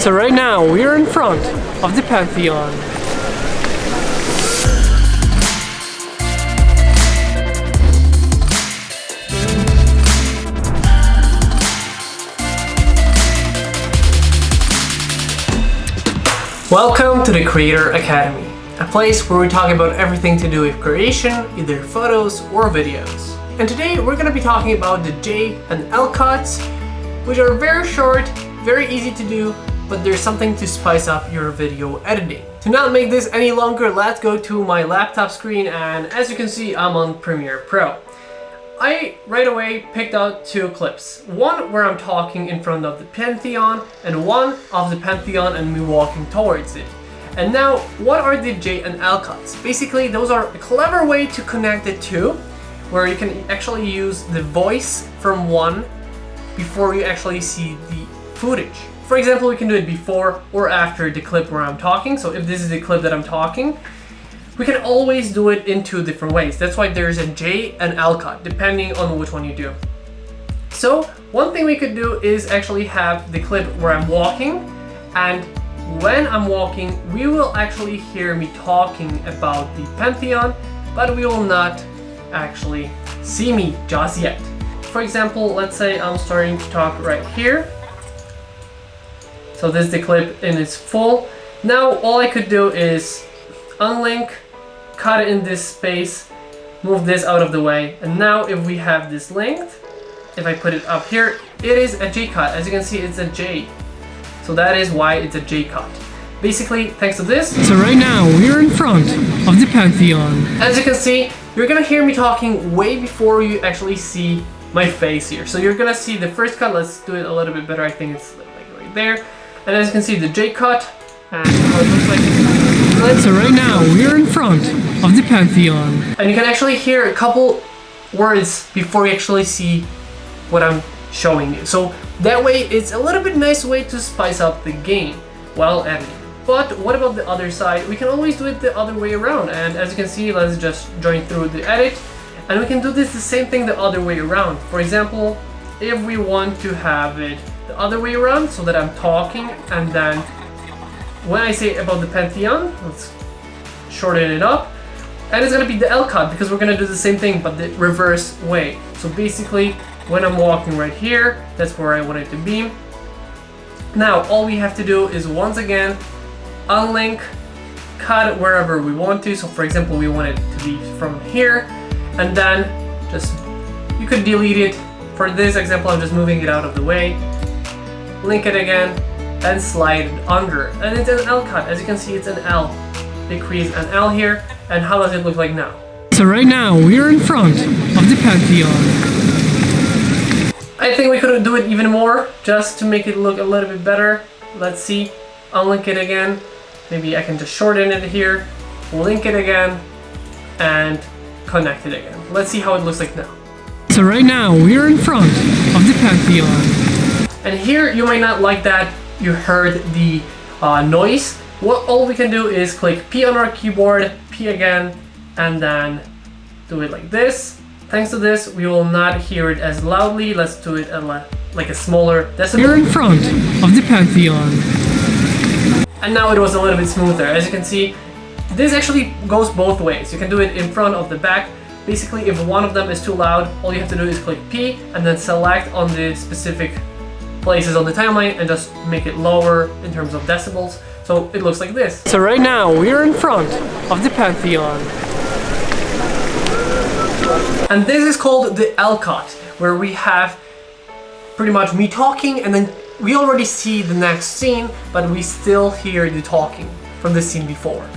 So right now we are in front of the Pantheon. Welcome to the Creator Academy, a place where we talk about everything to do with creation, either photos or videos. And today we're going to be talking about the J and L cuts, which are very short, very easy to do, but there's something to spice up your video editing. To not make this any longer, let's go to my laptop screen, and as you can see, I'm on Premiere Pro. I right away picked out two clips. One where I'm talking in front of the Pantheon, and one of the Pantheon and me walking towards it. And now, what are the J and L cuts? Basically, those are a clever way to connect the two, where you can actually use the voice from one before you actually see the footage. For example, we can do it before or after the clip where I'm talking. So if this is the clip that I'm talking, we can always do it in two different ways. That's why there's a J and L cut, depending on which one you do. So one thing we could do is actually have the clip where I'm walking, and when I'm walking, we will actually hear me talking about the Pantheon, but we will not actually see me just yet. For example, let's say I'm starting to talk right here. So this is the clip in its full. Now all I could do is unlink, cut it in this space, move this out of the way, and now if we have this linked, if I put it up here, it is a J cut. As you can see, it's a J. So that is why it's a J cut. Basically, thanks to this. So right now, we're in front of the Pantheon. As you can see, you're gonna hear me talking way before you actually see my face here. So you're gonna see the first cut. Let's do it a little bit better. I think it's like right there. And as you can see, the J cut, and how it looks like. So right now, we're in front of the Pantheon. And you can actually hear a couple words before you actually see what I'm showing you. So that way, it's a little bit nice way to spice up the game while editing. But what about the other side? We can always do it the other way around. And as you can see, let's just join through the edit. And we can do this the same thing the other way around. For example, if we want to have it the other way around, so that I'm talking, and then when I say about the Pantheon, let's shorten it up, and it's gonna be the L cut, because we're gonna do the same thing but the reverse way. So basically, when I'm walking right here, that's where I want it to be. Now all we have to do is once again unlink, cut wherever we want to. So for example, we want it to be from here, and then just, you could delete it. For this example, I'm just moving it out of the way, link it again, and slide it under. And it's an L cut. As you can see, it's an L. It creates an L here. And how does it look like now? So right now, we're in front of the Pantheon. I think we could do it even more, just to make it look a little bit better. Let's see. Unlink it again. Maybe I can just shorten it here, link it again, and connect it again. Let's see how it looks like now. So right now, we're in front of the Pantheon. And here, you might not like that you heard the noise. All we can do is click P on our keyboard, P again, and then do it like this. Thanks to this, we will not hear it as loudly. Let's do it at like a smaller decibel. We're in front of the Pantheon. And now it was a little bit smoother. As you can see, this actually goes both ways. You can do it in front of the back. Basically, if one of them is too loud, all you have to do is click P and then select on the specific places on the timeline and just make it lower in terms of decibels. So it looks like this. So right now, we're in front of the Pantheon. And this is called the L cut, where we have pretty much me talking, and then we already see the next scene, but we still hear the talking from the scene before.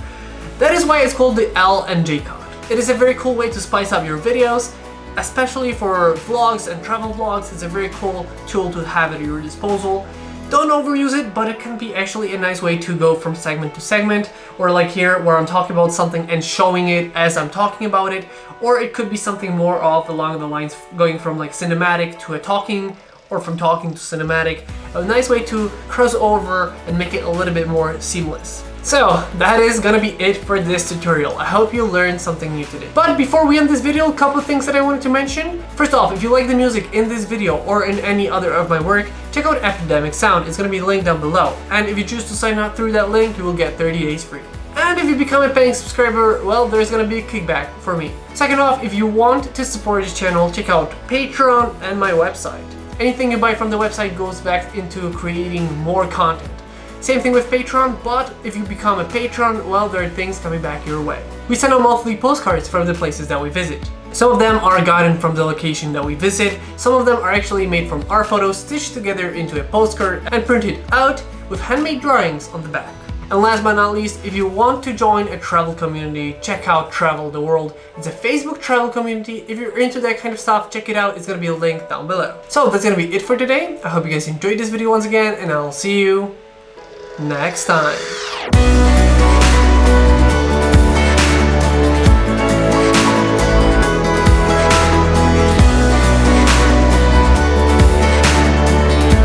That is why it's called the L and J cut. It is a very cool way to spice up your videos, especially for vlogs and travel vlogs. It's a very cool tool to have at your disposal. Don't overuse it, but it can be actually a nice way to go from segment to segment, or like here where I'm talking about something and showing it as I'm talking about it, or it could be something more along the lines going from like cinematic to a talking, or from talking to cinematic. A nice way to cross over and make it a little bit more seamless. So that is gonna be it for this tutorial. I hope you learned something new today. But before we end this video, a couple of things that I wanted to mention. First off, if you like the music in this video or in any other of my work, check out Epidemic Sound. It's gonna be linked down below. And if you choose to sign up through that link, you will get 30 days free. And if you become a paying subscriber, well, there's gonna be a kickback for me. Second off, if you want to support this channel, check out Patreon and my website. Anything you buy from the website goes back into creating more content. Same thing with Patreon, but if you become a patron, well, there are things coming back your way. We send out monthly postcards from the places that we visit. Some of them are gotten from the location that we visit, some of them are actually made from our photos stitched together into a postcard and printed out with handmade drawings on the back. And last but not least, if you want to join a travel community, check out Travel the World. It's a Facebook travel community. If you're into that kind of stuff, check it out. It's gonna be linked down below. So that's gonna be it for today. I hope you guys enjoyed this video once again, and I'll see you next time.